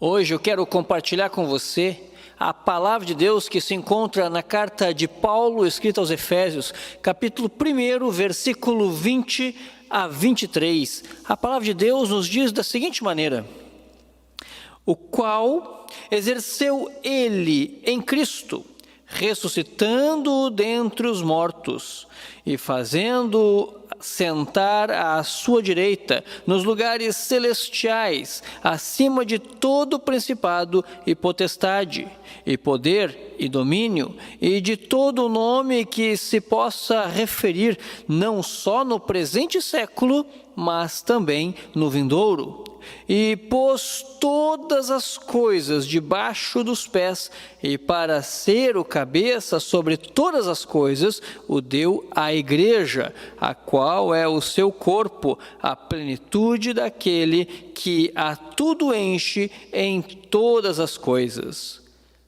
Hoje eu quero compartilhar com você a palavra de Deus que se encontra na carta de Paulo, escrita aos Efésios, capítulo 1, versículo 20 a 23. A palavra de Deus nos diz da seguinte maneira: o qual exerceu ele em Cristo, ressuscitando-o dentre os mortos e fazendo-o sentar à sua direita, nos lugares celestiais, acima de todo principado e potestade, e poder e domínio, e de todo nome que se possa referir, não só no presente século, mas também no vindouro. E pôs todas as coisas debaixo dos pés, e para ser o cabeça sobre todas as coisas, o deu à igreja, a qual é o seu corpo, a plenitude daquele que a tudo enche em todas as coisas.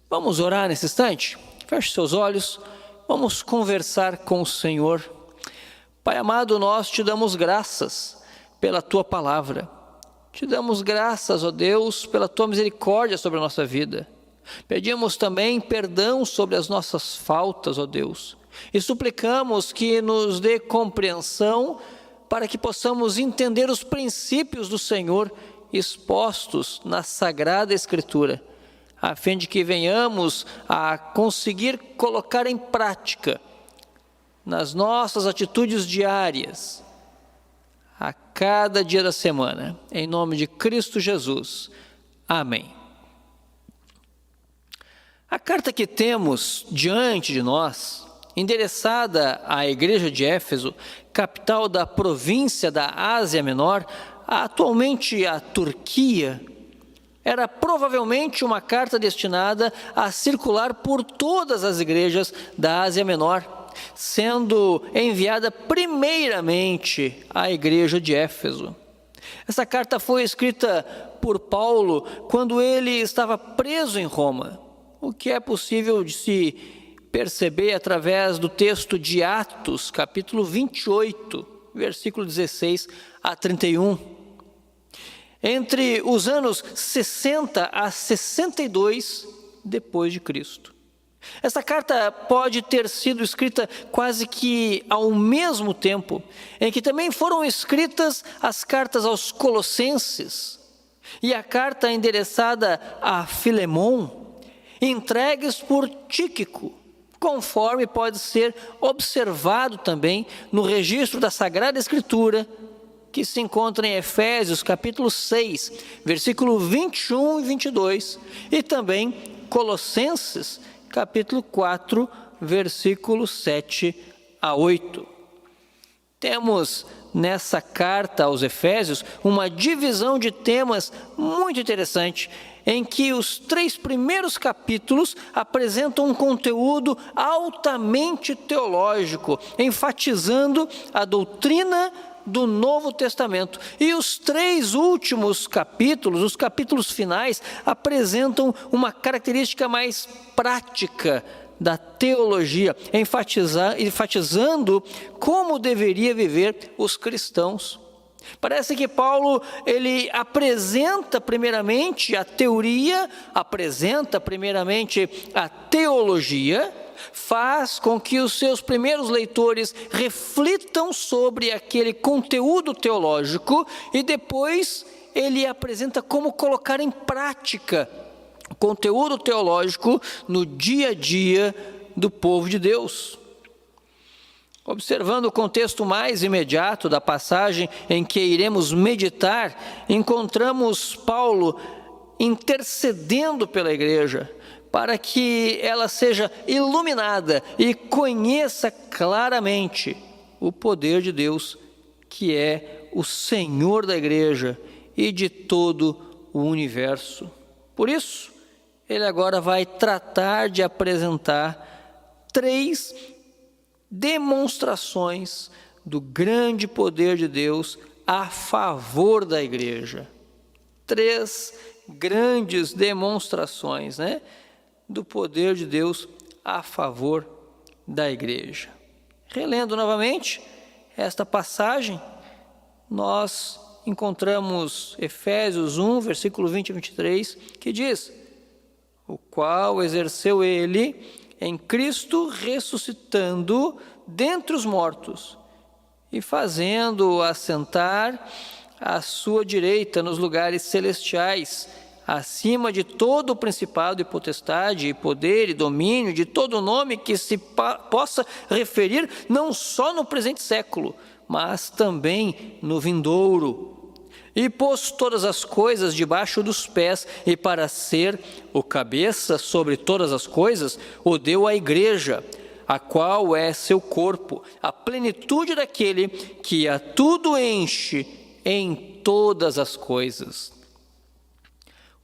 Vamos orar nesse instante? Feche seus olhos, vamos conversar com o Senhor. Pai amado, nós te damos graças pela tua palavra. Te damos graças, ó Deus, pela tua misericórdia sobre a nossa vida. Pedimos também perdão sobre as nossas faltas, ó Deus, e suplicamos que nos dê compreensão para que possamos entender os princípios do Senhor expostos na Sagrada Escritura, a fim de que venhamos a conseguir colocar em prática nas nossas atitudes diárias, a cada dia da semana, em nome de Cristo Jesus. Amém. A carta que temos diante de nós, endereçada à igreja de Éfeso, capital da província da Ásia Menor, atualmente a Turquia, era provavelmente uma carta destinada a circular por todas as igrejas da Ásia Menor, sendo enviada primeiramente à igreja de Éfeso. Essa carta foi escrita por Paulo quando ele estava preso em Roma, o que é possível de se perceber através do texto de Atos, capítulo 28, versículo 16 a 31. Entre os anos 60 a 62 depois de Cristo. Essa carta pode ter sido escrita quase que ao mesmo tempo em que também foram escritas as cartas aos Colossenses e a carta endereçada a Filemon, entregues por Tíquico, conforme pode ser observado também no registro da Sagrada Escritura, que se encontra em Efésios capítulo 6, versículo 21 e 22, e também Colossenses capítulo 4, versículos 7 a 8. Temos nessa carta aos Efésios uma divisão de temas muito interessante, em que os 3 primeiros capítulos apresentam um conteúdo altamente teológico, enfatizando a doutrina do Novo Testamento. E os 3 últimos capítulos, os capítulos finais, apresentam uma característica mais prática da teologia, enfatizando como deveria viver os cristãos. Parece que Paulo, ele apresenta primeiramente a teoria, apresenta primeiramente a teologia, faz com que os seus primeiros leitores reflitam sobre aquele conteúdo teológico e depois ele apresenta como colocar em prática o conteúdo teológico no dia a dia do povo de Deus. Observando o contexto mais imediato da passagem em que iremos meditar, encontramos Paulo intercedendo pela igreja, para que ela seja iluminada e conheça claramente o poder de Deus, que é o Senhor da igreja e de todo o universo. Por isso, ele agora vai tratar de apresentar 3 demonstrações do grande poder de Deus a favor da igreja. 3 grandes demonstrações, do poder de Deus a favor da igreja. Relendo novamente esta passagem, nós encontramos Efésios 1, versículo 20 e 23, que diz: o qual exerceu ele em Cristo, ressuscitando dentre os mortos e fazendo-o assentar à sua direita nos lugares celestiais, acima de todo o principado e potestade, e poder e domínio, de todo nome que se possa referir não só no presente século, mas também no vindouro. E pôs todas as coisas debaixo dos pés, e para ser o cabeça sobre todas as coisas, o deu à igreja, a qual é seu corpo, a plenitude daquele que a tudo enche em todas as coisas.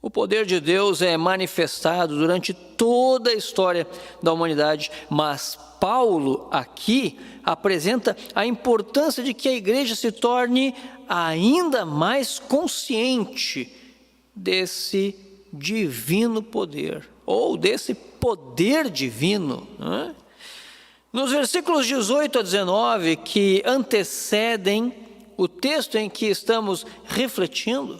O poder de Deus é manifestado durante toda a história da humanidade, mas Paulo aqui apresenta a importância de que a igreja se torne ainda mais consciente desse divino poder, ou desse poder divino, né? Nos versículos 18 a 19, que antecedem o texto em que estamos refletindo,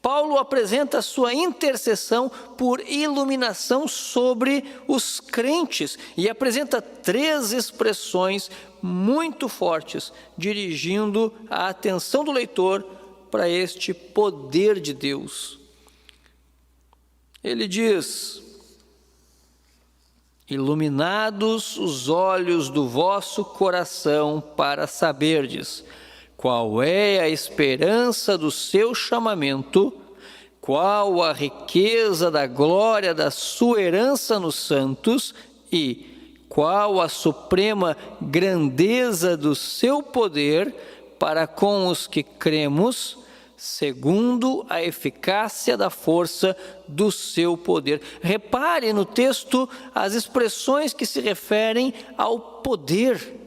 Paulo apresenta a sua intercessão por iluminação sobre os crentes e apresenta 3 expressões muito fortes, dirigindo a atenção do leitor para este poder de Deus. Ele diz: iluminados os olhos do vosso coração para saberdes qual é a esperança do seu chamamento, qual a riqueza da glória da sua herança nos santos e qual a suprema grandeza do seu poder para com os que cremos, segundo a eficácia da força do seu poder. Repare no texto as expressões que se referem ao poder.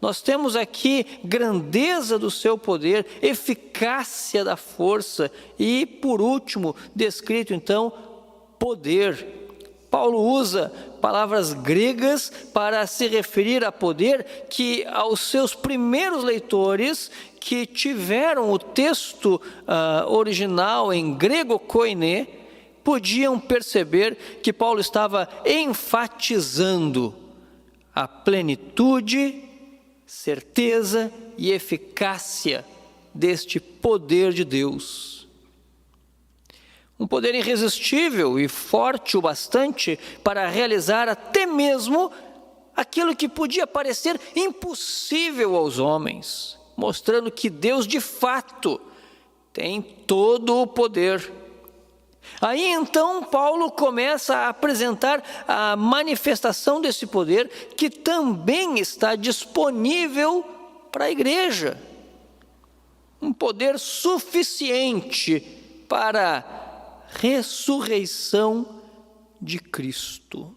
Nós temos aqui grandeza do seu poder, eficácia da força e, por último, descrito então, poder. Paulo usa palavras gregas para se referir a poder que aos seus primeiros leitores que tiveram o texto original em grego koiné, podiam perceber que Paulo estava enfatizando a plenitude, certeza e eficácia deste poder de Deus. Um poder irresistível e forte o bastante para realizar até mesmo aquilo que podia parecer impossível aos homens, mostrando que Deus de fato tem todo o poder. Aí então Paulo começa a apresentar a manifestação desse poder que também está disponível para a igreja. Um poder suficiente para a ressurreição de Cristo.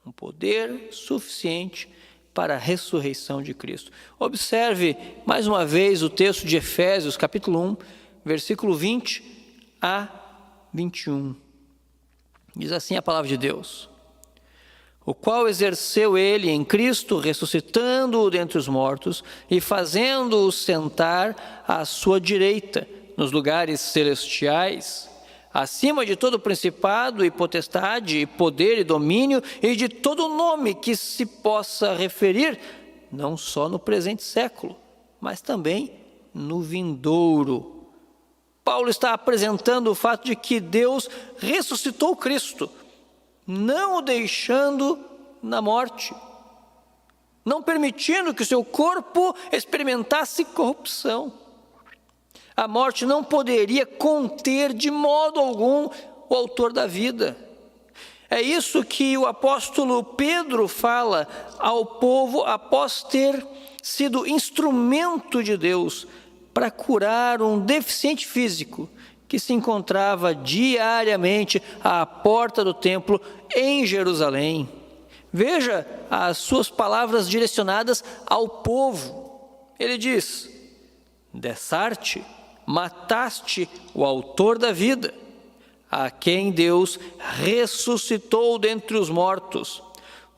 Um poder suficiente para a ressurreição de Cristo. Observe mais uma vez o texto de Efésios, capítulo 1, versículo 20 a 21. Diz assim a palavra de Deus: o qual exerceu ele em Cristo, ressuscitando-o dentre os mortos e fazendo-o sentar à sua direita nos lugares celestiais, acima de todo principado e potestade, e poder e domínio, e de todo nome que se possa referir, não só no presente século, mas também no vindouro. Paulo está apresentando o fato de que Deus ressuscitou Cristo, não o deixando na morte, não permitindo que o seu corpo experimentasse corrupção. A morte não poderia conter de modo algum o autor da vida. É isso que o apóstolo Pedro fala ao povo após ter sido instrumento de Deus para curar um deficiente físico que se encontrava diariamente à porta do templo em Jerusalém. Veja as suas palavras direcionadas ao povo. Ele diz: dessarte, mataste o autor da vida, a quem Deus ressuscitou dentre os mortos,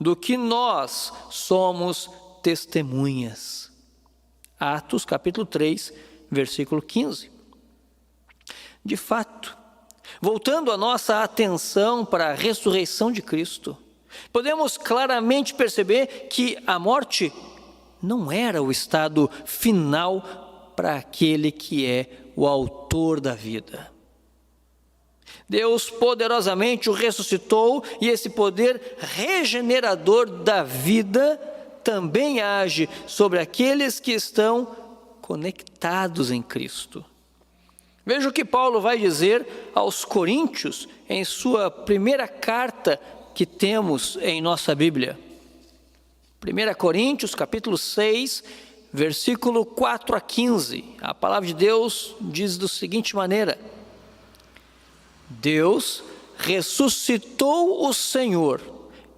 do que nós somos testemunhas. Atos capítulo 3, versículo 15. De fato, voltando a nossa atenção para a ressurreição de Cristo, podemos claramente perceber que a morte não era o estado final para aquele que é o autor da vida. Deus poderosamente o ressuscitou e esse poder regenerador da vida também age sobre aqueles que estão conectados em Cristo. Veja o que Paulo vai dizer aos Coríntios em sua primeira carta que temos em nossa Bíblia. 1 Coríntios, capítulo 6, versículo 4 a 15. A palavra de Deus diz da seguinte maneira: Deus ressuscitou o Senhor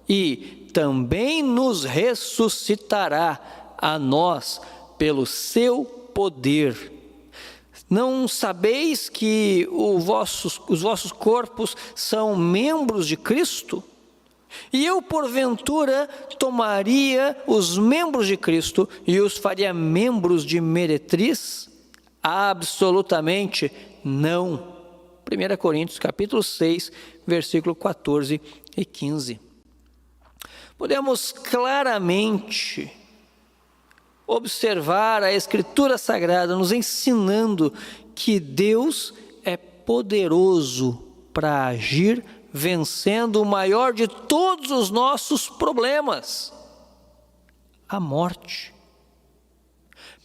e também nos ressuscitará a nós pelo seu poder. Não sabeis que os vossos corpos são membros de Cristo? E eu, porventura, tomaria os membros de Cristo e os faria membros de meretriz? Absolutamente não. 1 Coríntios, capítulo 6, versículo 14 e 15. Podemos claramente observar a Escritura Sagrada nos ensinando que Deus é poderoso para agir, vencendo o maior de todos os nossos problemas, a morte.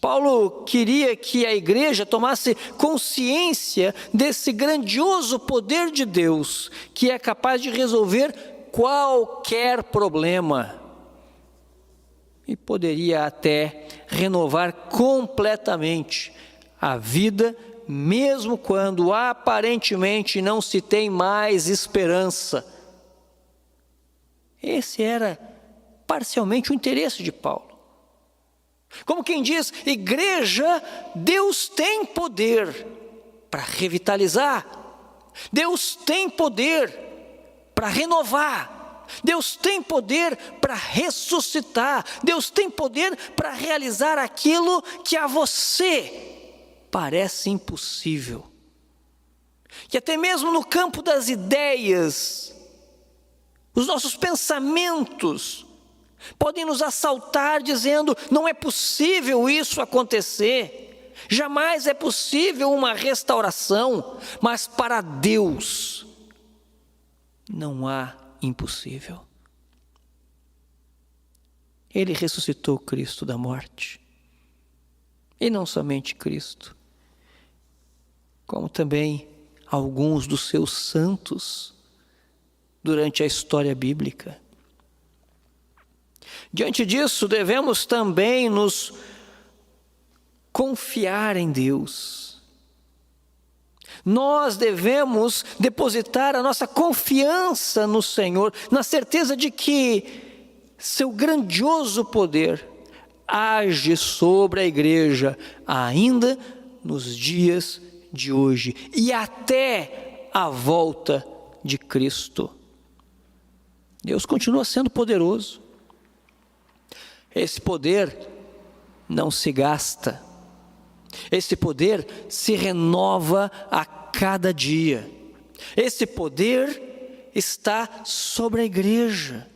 Paulo queria que a igreja tomasse consciência desse grandioso poder de Deus, que é capaz de resolver qualquer problema e poderia até renovar completamente a vida, mesmo quando aparentemente não se tem mais esperança. Esse era parcialmente o interesse de Paulo. Como quem diz, igreja, Deus tem poder para revitalizar, Deus tem poder para renovar, Deus tem poder para ressuscitar, Deus tem poder para realizar aquilo que a você parece impossível. Que até mesmo no campo das ideias, os nossos pensamentos podem nos assaltar dizendo: não é possível isso acontecer, jamais é possível uma restauração, mas para Deus não há impossível. Ele ressuscitou Cristo da morte, e não somente Cristo, como também alguns dos seus santos durante a história bíblica. Diante disso, devemos também nos confiar em Deus. Nós devemos depositar a nossa confiança no Senhor, na certeza de que seu grandioso poder age sobre a igreja ainda nos dias de hoje e até a volta de Cristo. Deus continua sendo poderoso. Esse poder não se gasta. Esse poder se renova a cada dia. Esse poder está sobre a igreja,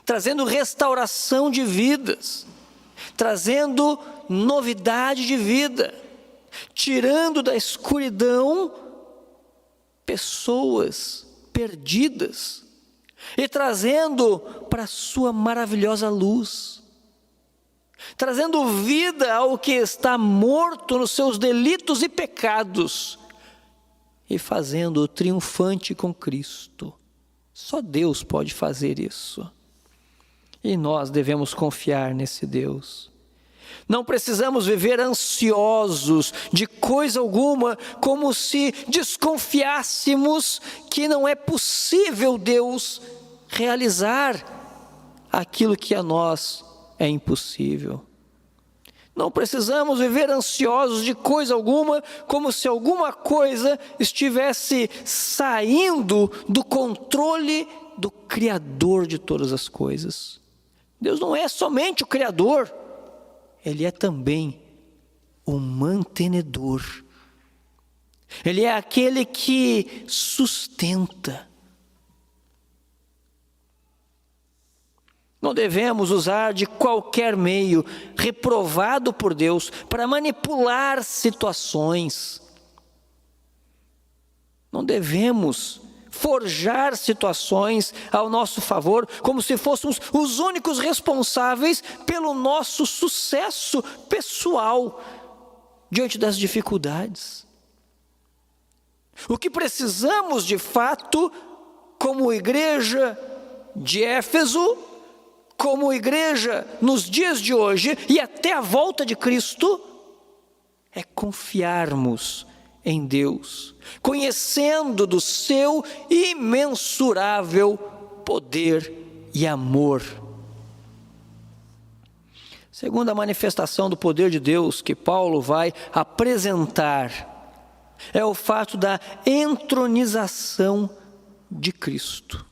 trazendo restauração de vidas, trazendo novidade de vida, tirando da escuridão pessoas perdidas e trazendo para a sua maravilhosa luz, trazendo vida ao que está morto nos seus delitos e pecados e fazendo-o triunfante com Cristo. Só Deus pode fazer isso. E nós devemos confiar nesse Deus. Não precisamos viver ansiosos de coisa alguma, como se desconfiássemos que não é possível Deus realizar aquilo que a nós é impossível. Não precisamos viver ansiosos de coisa alguma, como se alguma coisa estivesse saindo do controle do Criador de todas as coisas. Deus não é somente o Criador, Ele é também o mantenedor. Ele é aquele que sustenta. Não devemos usar de qualquer meio reprovado por Deus para manipular situações. Não devemos forjar situações ao nosso favor, como se fôssemos os únicos responsáveis pelo nosso sucesso pessoal diante das dificuldades. O que precisamos de fato, como igreja de Éfeso, como igreja nos dias de hoje e até a volta de Cristo, é confiarmos em Deus, conhecendo do seu imensurável poder e amor. Segunda manifestação do poder de Deus que Paulo vai apresentar é o fato da entronização de Cristo.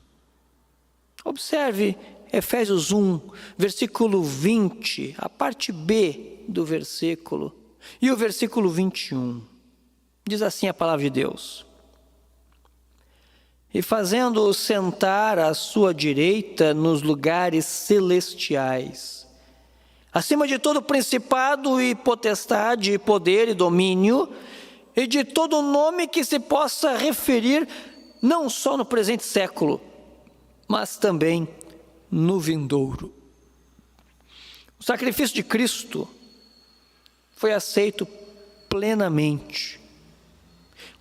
Observe Efésios 1, versículo 20, a parte B do versículo, e o versículo 21. Diz assim a palavra de Deus: e fazendo-o sentar à sua direita nos lugares celestiais, acima de todo principado e potestade, e poder e domínio, e de todo nome que se possa referir, não só no presente século, mas também no vindouro. O sacrifício de Cristo foi aceito plenamente,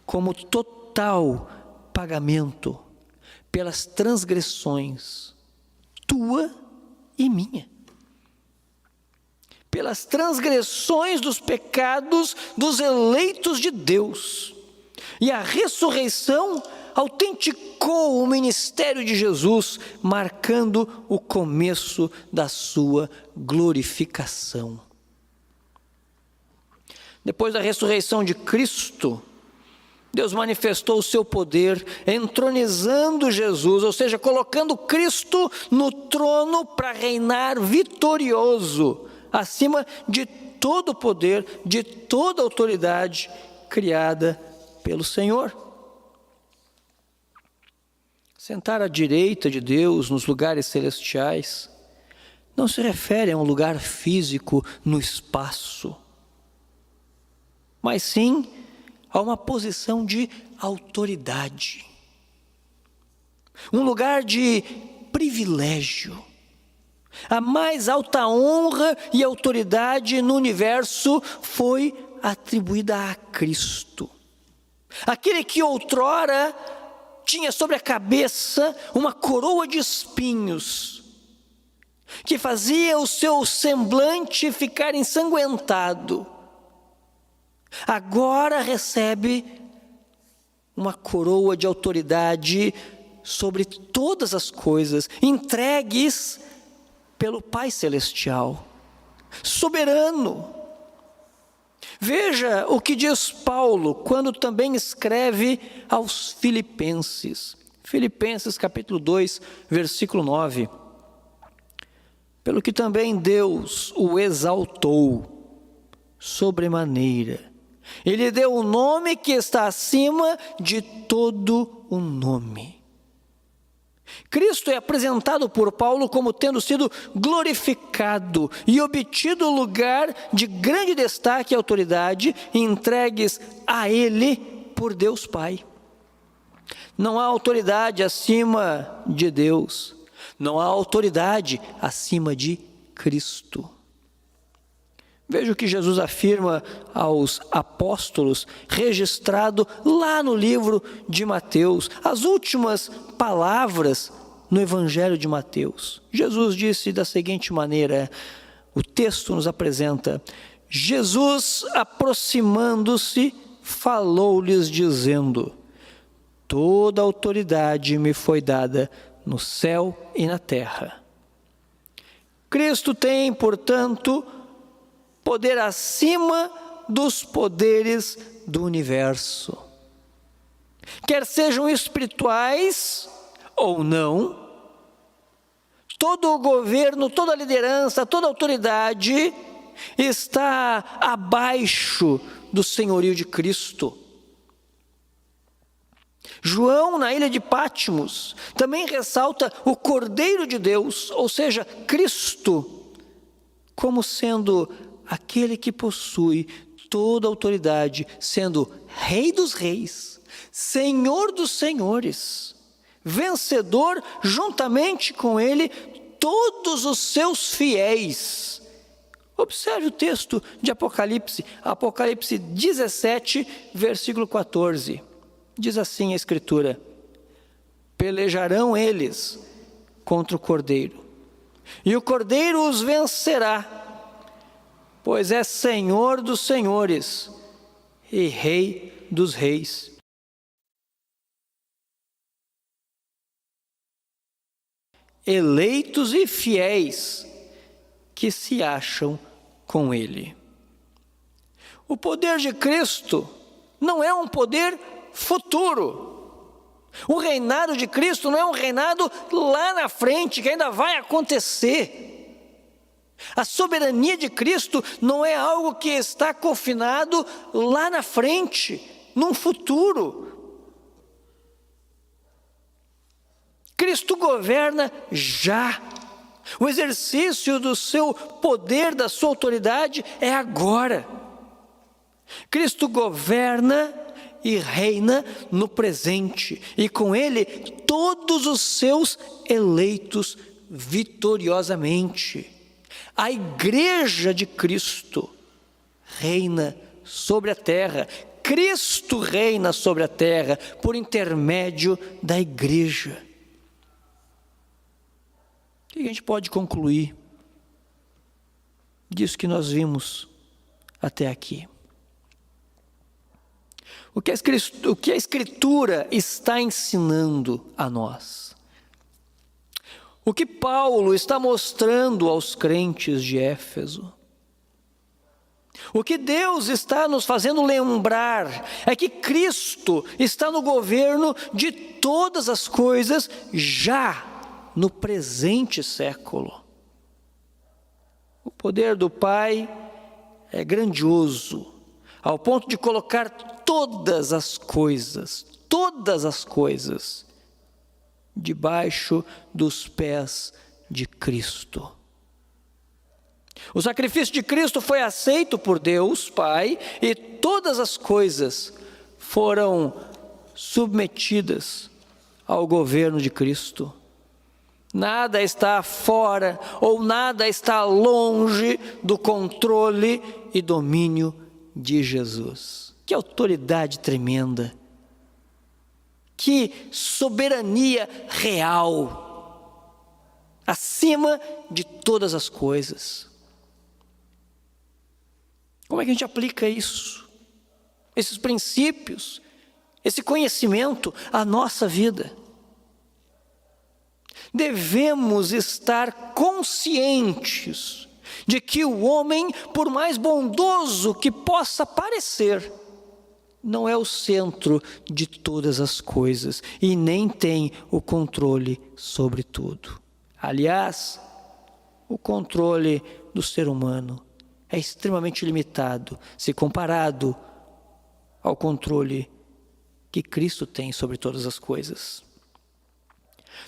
como total pagamento pelas transgressões tua e minha, pelas transgressões dos pecados dos eleitos de Deus. E a ressurreição autenticou o ministério de Jesus, marcando o começo da sua glorificação. Depois da ressurreição de Cristo, Deus manifestou o seu poder, entronizando Jesus, ou seja, colocando Cristo no trono para reinar vitorioso, acima de todo poder, de toda autoridade criada pelo Senhor. Sentar à direita de Deus nos lugares celestiais não se refere a um lugar físico no espaço, mas sim a uma posição de autoridade, um lugar de privilégio. A mais alta honra e autoridade no universo foi atribuída a Cristo, aquele que outrora tinha sobre a cabeça uma coroa de espinhos, que fazia o seu semblante ficar ensanguentado. Agora recebe uma coroa de autoridade sobre todas as coisas, entregues pelo Pai Celestial, soberano. Veja o que diz Paulo quando também escreve aos Filipenses. Filipenses capítulo 2, versículo 9. Pelo que também Deus o exaltou sobremaneira. Ele deu o nome que está acima de todo o nome. Cristo é apresentado por Paulo como tendo sido glorificado e obtido lugar de grande destaque e autoridade entregues a Ele por Deus Pai. Não há autoridade acima de Deus, não há autoridade acima de Cristo. Veja o que Jesus afirma aos apóstolos, registrado lá no livro de Mateus, as últimas palavras no Evangelho de Mateus. Jesus disse da seguinte maneira, o texto nos apresenta: Jesus, aproximando-se, falou-lhes dizendo: toda autoridade me foi dada no céu e na terra. Cristo tem, portanto, poder acima dos poderes do universo, quer sejam espirituais ou não. Todo o governo, toda a liderança, toda a autoridade está abaixo do senhorio de Cristo. João, na ilha de Patmos, também ressalta o Cordeiro de Deus, ou seja, Cristo, como sendo aquele que possui toda a autoridade, sendo Rei dos Reis, Senhor dos Senhores, vencedor juntamente com Ele todos os seus fiéis. Observe o texto de Apocalipse, Apocalipse 17, versículo 14. Diz assim a Escritura: pelejarão eles contra o Cordeiro, e o Cordeiro os vencerá, pois é Senhor dos senhores e Rei dos reis. Eleitos e fiéis que se acham com Ele. O poder de Cristo não é um poder futuro. O reinado de Cristo não é um reinado lá na frente, que ainda vai acontecer. A soberania de Cristo não é algo que está confinado lá na frente, num futuro. Cristo governa já. O exercício do seu poder, da sua autoridade é agora. Cristo governa e reina no presente, e com Ele todos os seus eleitos vitoriosamente. A igreja de Cristo reina sobre a terra. Cristo reina sobre a terra por intermédio da igreja. O que a gente pode concluir disso que nós vimos até aqui? O que a Escritura está ensinando a nós? O que Paulo está mostrando aos crentes de Éfeso? O que Deus está nos fazendo lembrar é que Cristo está no governo de todas as coisas já no presente século. O poder do Pai é grandioso, ao ponto de colocar todas as coisas, debaixo dos pés de Cristo. O sacrifício de Cristo foi aceito por Deus Pai, e todas as coisas foram submetidas ao governo de Cristo. Nada está fora ou nada está longe do controle e domínio de Jesus. Que autoridade tremenda! Que soberania real! Acima de todas as coisas. Como é que a gente aplica isso? Esses princípios, esse conhecimento à nossa vida? Devemos estar conscientes de que o homem, por mais bondoso que possa parecer, não é o centro de todas as coisas e nem tem o controle sobre tudo. Aliás, o controle do ser humano é extremamente limitado se comparado ao controle que Cristo tem sobre todas as coisas.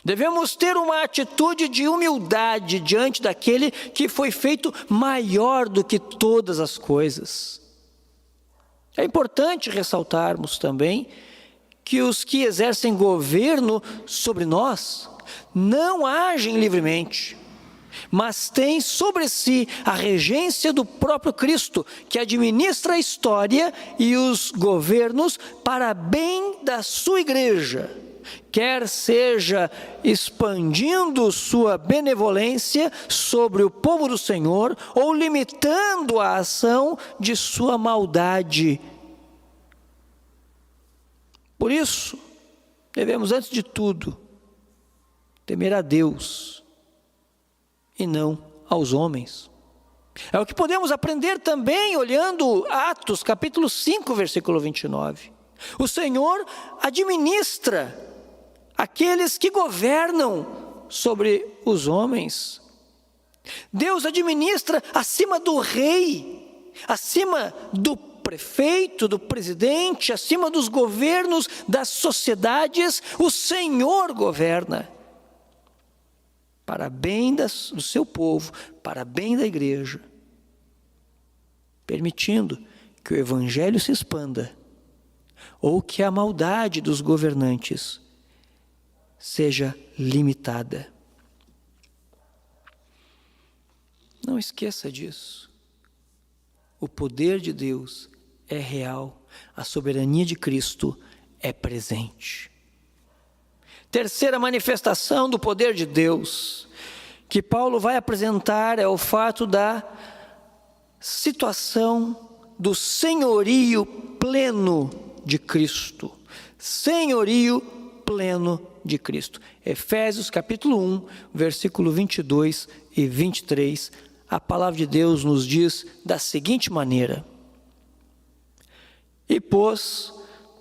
Devemos ter uma atitude de humildade diante daquele que foi feito maior do que todas as coisas. É importante ressaltarmos também que os que exercem governo sobre nós não agem livremente, mas têm sobre si a regência do próprio Cristo, que administra a história e os governos para bem da sua igreja, quer seja expandindo sua benevolência sobre o povo do Senhor ou limitando a ação de sua maldade. Por isso, devemos, antes de tudo, temer a Deus e não aos homens. É o que podemos aprender também olhando Atos, capítulo 5, versículo 29. O Senhor administra aqueles que governam sobre os homens. Deus administra acima do rei, acima do prefeito, do presidente, acima dos governos, das sociedades. O Senhor governa para bem do seu povo, para bem da igreja, permitindo que o evangelho se expanda ou que a maldade dos governantes seja limitada. Não esqueça disso. O poder de Deus é real, a soberania de Cristo é presente. Terceira manifestação do poder de Deus que Paulo vai apresentar é o fato da situação do senhorio pleno de Cristo. Senhorio pleno de Cristo. Efésios capítulo 1, versículo 22 e 23, a palavra de Deus nos diz da seguinte maneira: e pôs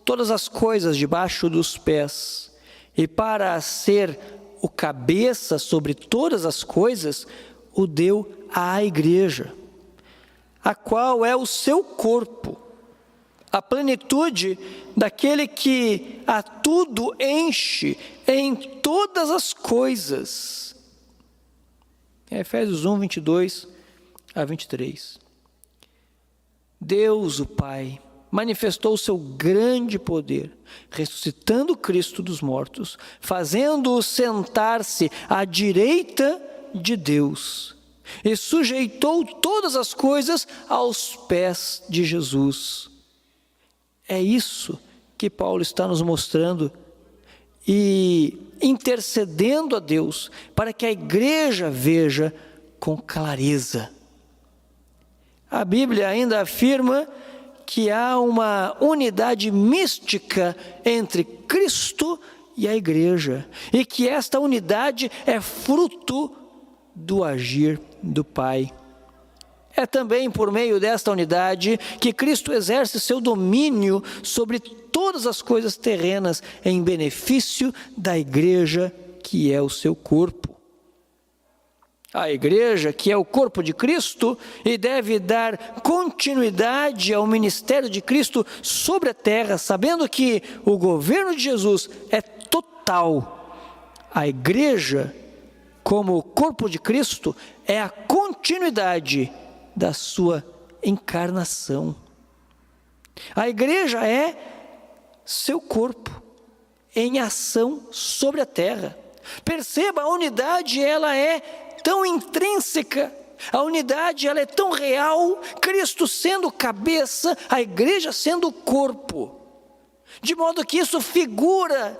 todas as coisas debaixo dos pés, e para ser o cabeça sobre todas as coisas, o deu à igreja, a qual é o seu corpo, a plenitude daquele que a tudo enche em todas as coisas. Efésios 1, 22 a 23. Deus, o Pai, manifestou o seu grande poder, ressuscitando Cristo dos mortos, fazendo-o sentar-se à direita de Deus, e sujeitou todas as coisas aos pés de Jesus. É isso que Paulo está nos mostrando e intercedendo a Deus para que a igreja veja com clareza. A Bíblia ainda afirma que há uma unidade mística entre Cristo e a igreja, e que esta unidade é fruto do agir do Pai. É também por meio desta unidade que Cristo exerce seu domínio sobre todas as coisas terrenas em benefício da igreja, que é o seu corpo. A igreja, que é o corpo de Cristo, e deve dar continuidade ao ministério de Cristo sobre a terra, sabendo que o governo de Jesus é total. A igreja, como o corpo de Cristo, é a continuidade da sua encarnação. A igreja é seu corpo em ação sobre a terra. Perceba, a unidade ela é tão intrínseca, a unidade ela é tão real, Cristo sendo cabeça, a igreja sendo corpo, de modo que isso figura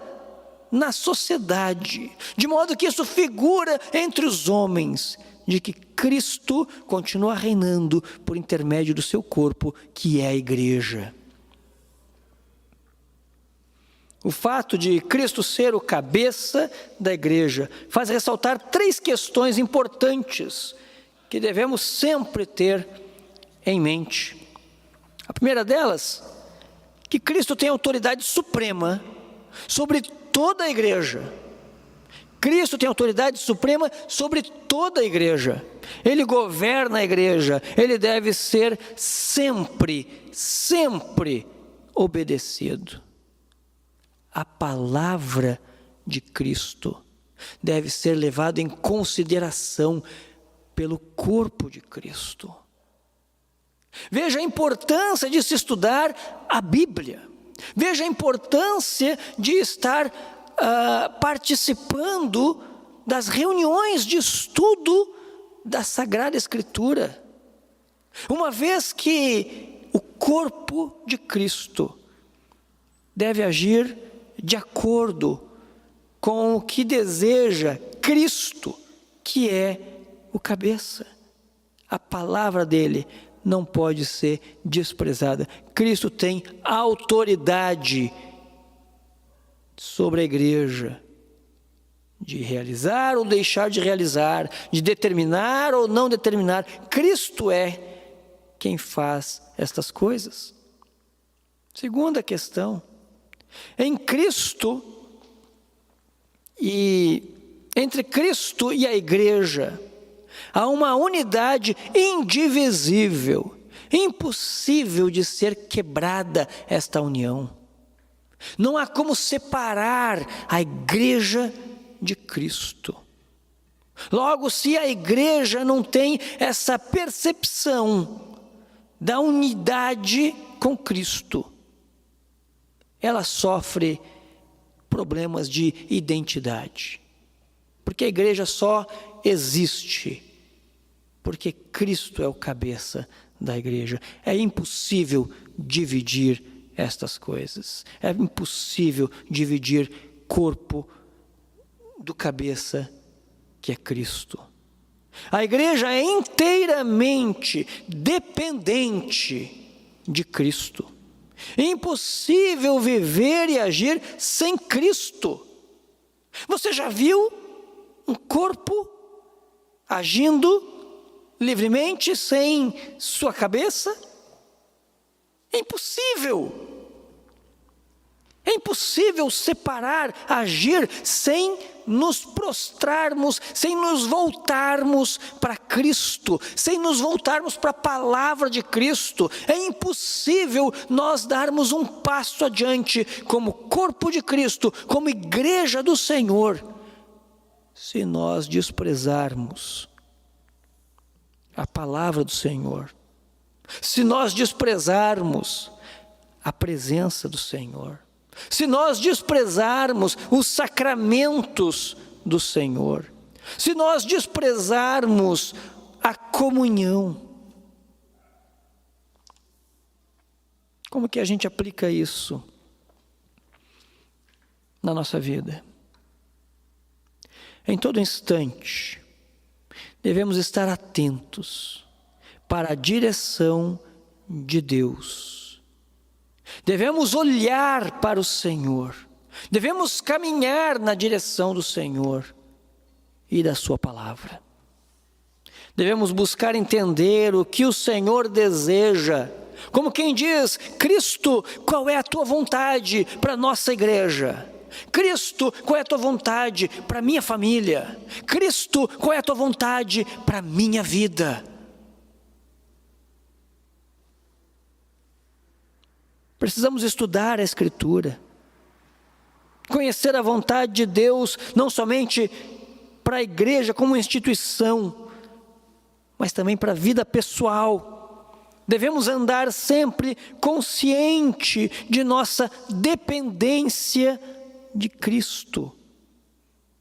na sociedade, de modo que isso figura entre os homens, de que Cristo continua reinando por intermédio do seu corpo, que é a igreja. O fato de Cristo ser o cabeça da igreja faz ressaltar 3 questões importantes que devemos sempre ter em mente. A primeira delas, que Cristo tem autoridade suprema sobre toda a igreja. Cristo tem autoridade suprema sobre toda a igreja. Ele governa a igreja. Ele deve ser sempre obedecido. A palavra de Cristo deve ser levada em consideração pelo corpo de Cristo. Veja a importância de se estudar a Bíblia. Veja a importância de estar participando das reuniões de estudo da Sagrada Escritura. Uma vez que o corpo de Cristo deve agir de acordo com o que deseja Cristo, que é o cabeça. A palavra dele não pode ser desprezada. Cristo tem autoridade sobre a igreja, de realizar ou deixar de realizar, de determinar ou não determinar. Cristo é quem faz estas coisas. Segunda questão, em Cristo e entre Cristo e a igreja, Há uma unidade indivisível, impossível de ser quebrada esta união. Não há como separar a igreja de Cristo. Logo, se a igreja não tem essa percepção da unidade com Cristo, ela sofre problemas de identidade. Porque a igreja só existe porque Cristo é o cabeça da igreja. É impossível dividir estas coisas. É impossível dividir corpo do cabeça que é Cristo. A igreja é inteiramente dependente de Cristo. É impossível viver e agir sem Cristo. Você já viu um corpo agindo livremente sem sua cabeça? É impossível. É impossível separar, agir sem nos prostrarmos, sem nos voltarmos para Cristo, sem nos voltarmos para a palavra de Cristo. É impossível nós darmos um passo adiante como corpo de Cristo, como igreja do Senhor, se nós desprezarmos a palavra do Senhor, se nós desprezarmos a presença do Senhor, se nós desprezarmos os sacramentos do Senhor, se nós desprezarmos a comunhão. Como que a gente aplica isso na nossa vida? Em todo instante, devemos estar atentos para a direção de Deus. Devemos olhar para o Senhor. Devemos caminhar na direção do Senhor e da sua palavra. Devemos buscar entender o que o Senhor deseja. Como quem diz: Cristo, qual é a tua vontade para a nossa igreja? Cristo, qual é a tua vontade para a minha família? Cristo, qual é a tua vontade para a minha vida? Precisamos estudar a Escritura, conhecer a vontade de Deus, não somente para a igreja como instituição, mas também para a vida pessoal. Devemos andar sempre consciente de nossa dependência de Cristo.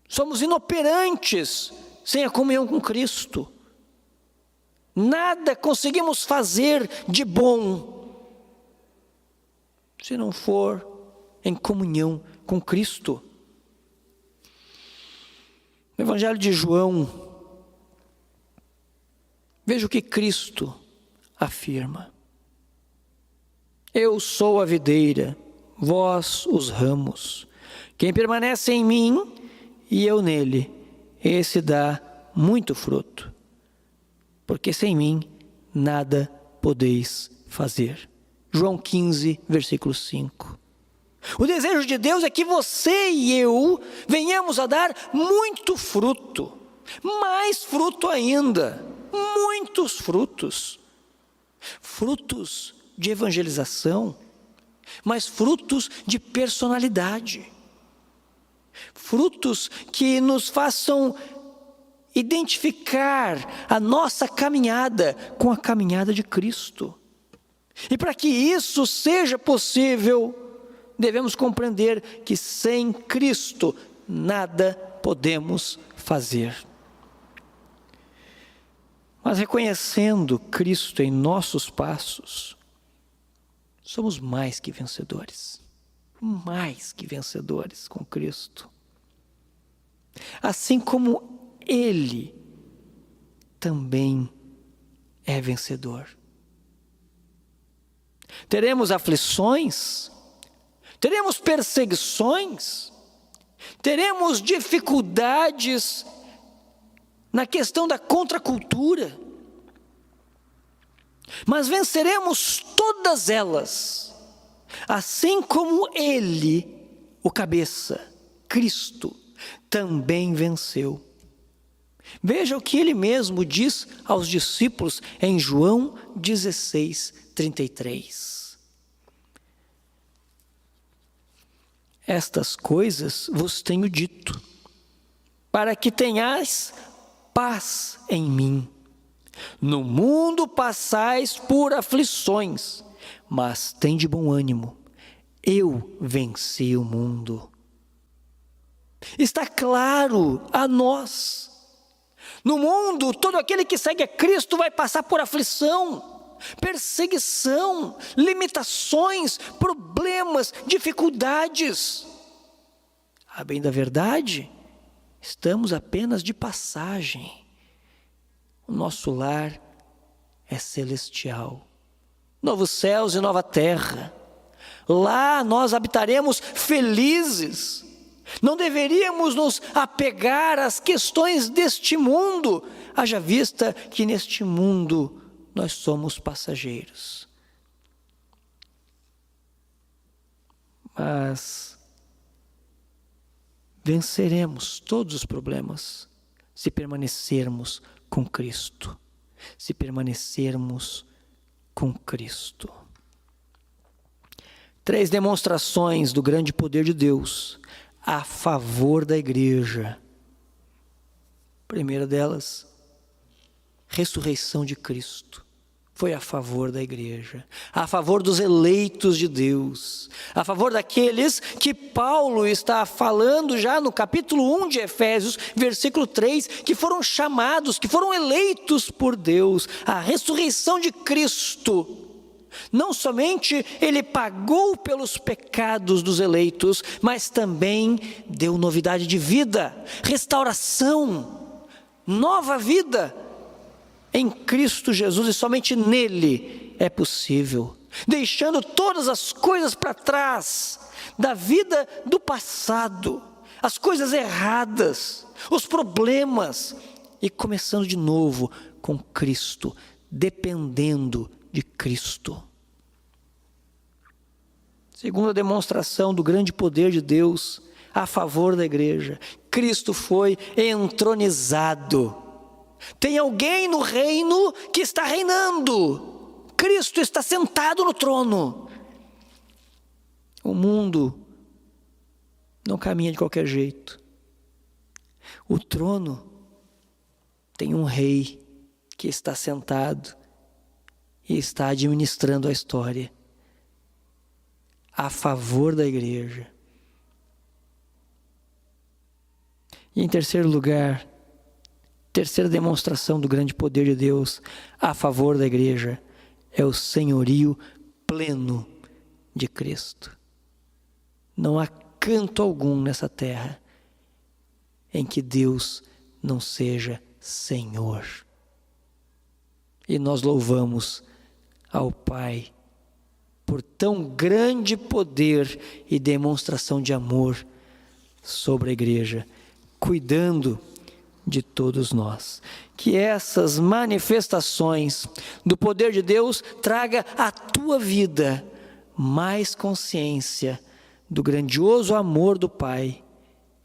Somos inoperantes sem a comunhão com Cristo. Nada conseguimos fazer de bom se não for em comunhão com Cristo. No Evangelho de João, veja o que Cristo afirma: eu sou a videira, vós os ramos. Quem permanece em mim e eu nele, esse dá muito fruto, porque sem mim nada podeis fazer. João 15, versículo 5. O desejo de Deus é que você e eu venhamos a dar muito fruto, mais fruto ainda, muitos frutos. Frutos de evangelização, mas frutos de personalidade. Frutos que nos façam identificar a nossa caminhada com a caminhada de Cristo. E para que isso seja possível, devemos compreender que sem Cristo nada podemos fazer. Mas reconhecendo Cristo em nossos passos, somos mais que vencedores. Mais que vencedores com Cristo. Assim como Ele também é vencedor. Teremos aflições, teremos perseguições, teremos dificuldades na questão da contracultura, mas venceremos todas elas, assim como Ele, o cabeça, Cristo, também venceu. Veja o que ele mesmo diz aos discípulos em João 16:33. Estas coisas vos tenho dito, para que tenhais paz em mim. No mundo passais por aflições, mas tende bom ânimo. Eu venci o mundo. Está claro a nós. No mundo, todo aquele que segue a Cristo vai passar por aflição, perseguição, limitações, problemas, dificuldades. A bem da verdade, estamos apenas de passagem. O nosso lar é celestial. Novos céus e nova terra. Lá nós habitaremos felizes. Não deveríamos nos apegar às questões deste mundo, haja vista que neste mundo nós somos passageiros. Mas venceremos todos os problemas se permanecermos com Cristo. Se permanecermos com Cristo. 3 demonstrações do grande poder de Deus a favor da igreja. Primeira delas, ressurreição de Cristo. Foi a favor da igreja, a favor dos eleitos de Deus, a favor daqueles que Paulo está falando já no capítulo 1 de Efésios, versículo 3, que foram chamados, que foram eleitos por Deus. A ressurreição de Cristo. Não somente ele pagou pelos pecados dos eleitos, mas também deu novidade de vida, restauração, nova vida em Cristo Jesus, e somente nele é possível, deixando todas as coisas para trás, da vida do passado, as coisas erradas, os problemas, e começando de novo com Cristo, dependendo de Cristo. Segunda demonstração do grande poder de Deus a favor da igreja. Cristo foi entronizado. Tem alguém no reino que está reinando. Cristo está sentado no trono. O mundo não caminha de qualquer jeito. O trono tem um rei que está sentado e está administrando a história a favor da igreja. E em terceiro lugar, terceira demonstração do grande poder de Deus a favor da igreja é o senhorio pleno de Cristo. Não há canto algum nessa terra em que Deus não seja Senhor. E nós louvamos ao Pai por tão grande poder e demonstração de amor sobre a igreja, cuidando de todos nós. Que essas manifestações do poder de Deus traga à tua vida mais consciência do grandioso amor do Pai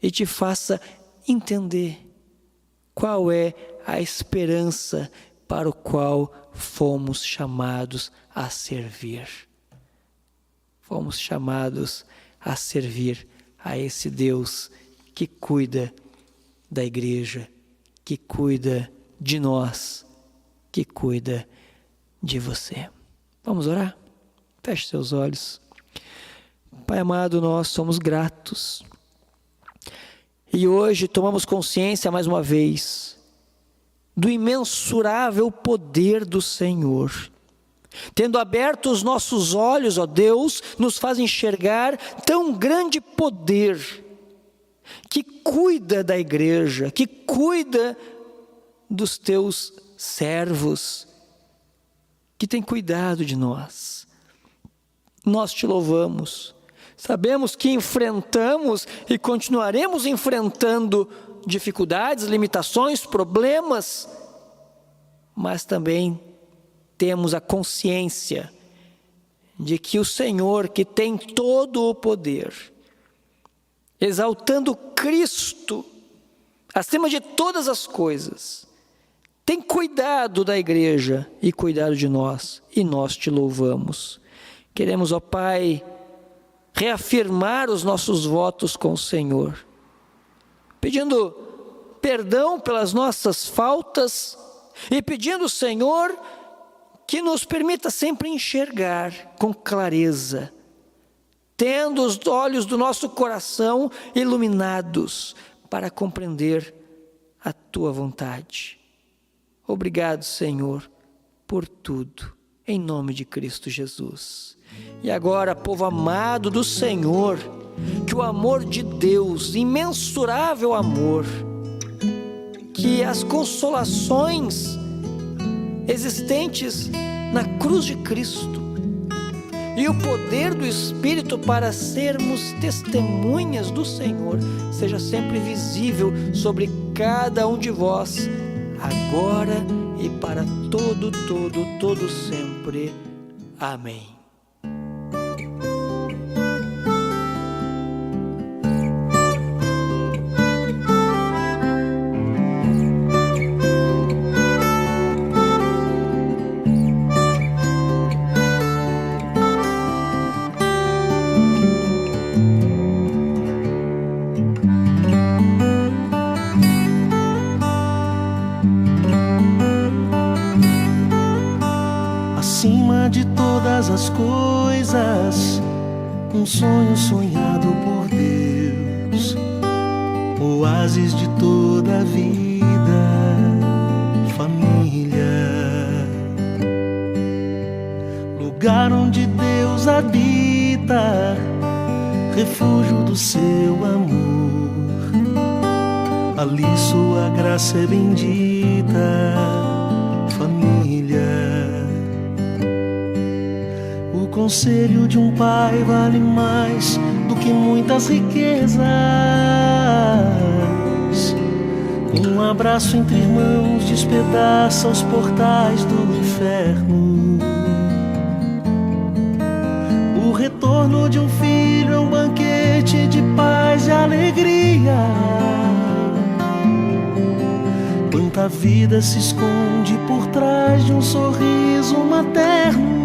e te faça entender qual é a esperança para o qual fomos chamados a servir. Fomos chamados a servir a esse Deus que cuida da igreja, que cuida de nós, que cuida de você. Vamos orar? Feche seus olhos. Pai amado, nós somos gratos. E hoje tomamos consciência mais uma vez do imensurável poder do Senhor. Tendo aberto os nossos olhos, ó Deus, nos faz enxergar tão grande poder que cuida da igreja, que cuida dos teus servos, que tem cuidado de nós. Nós te louvamos. Sabemos que enfrentamos e continuaremos enfrentando dificuldades, limitações, problemas, mas também temos a consciência de que o Senhor, que tem todo o poder, exaltando Cristo acima de todas as coisas, tem cuidado da igreja e cuidado de nós, e nós te louvamos. Queremos, ó Pai, reafirmar os nossos votos com o Senhor, pedindo perdão pelas nossas faltas e pedindo, Senhor, que nos permita sempre enxergar com clareza, tendo os olhos do nosso coração iluminados para compreender a Tua vontade. Obrigado, Senhor, por tudo, em nome de Cristo Jesus. E agora, povo amado do Senhor, que o amor de Deus, imensurável amor, que as consolações existentes na cruz de Cristo e o poder do Espírito para sermos testemunhas do Senhor seja sempre visível sobre cada um de vós, agora e para todo sempre. Amém. Acima de todas as coisas, um sonho sonhado por Deus, oásis de toda a vida, família, lugar onde Deus habita, refúgio do seu amor, ali sua graça é bendita, família. O conselho de um pai vale mais do que muitas riquezas. Um abraço entre irmãos despedaça os portais do inferno. O retorno de um filho é um banquete de paz e alegria. Quanta vida se esconde por trás de um sorriso materno.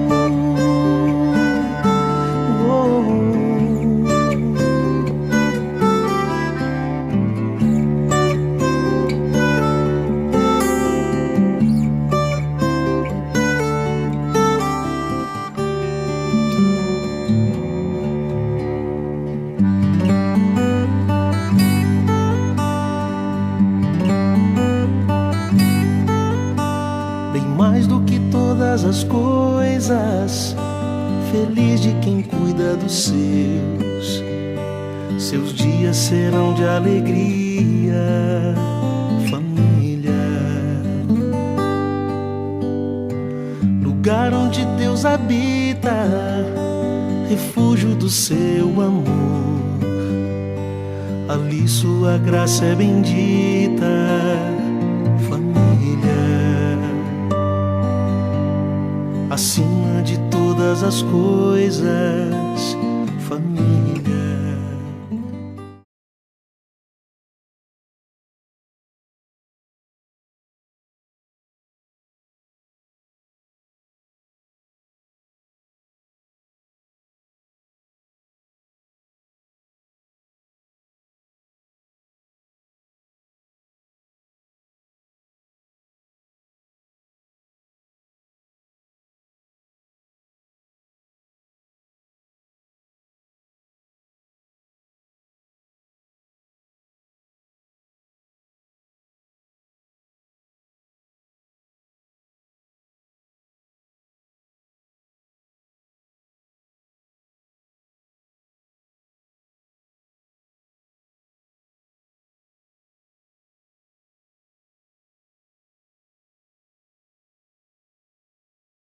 Mais do que todas as coisas, feliz de quem cuida dos seus. Seus dias serão de alegria, família. Lugar onde Deus habita, refúgio do seu amor. Ali sua graça é bendita, acima de todas as coisas, família.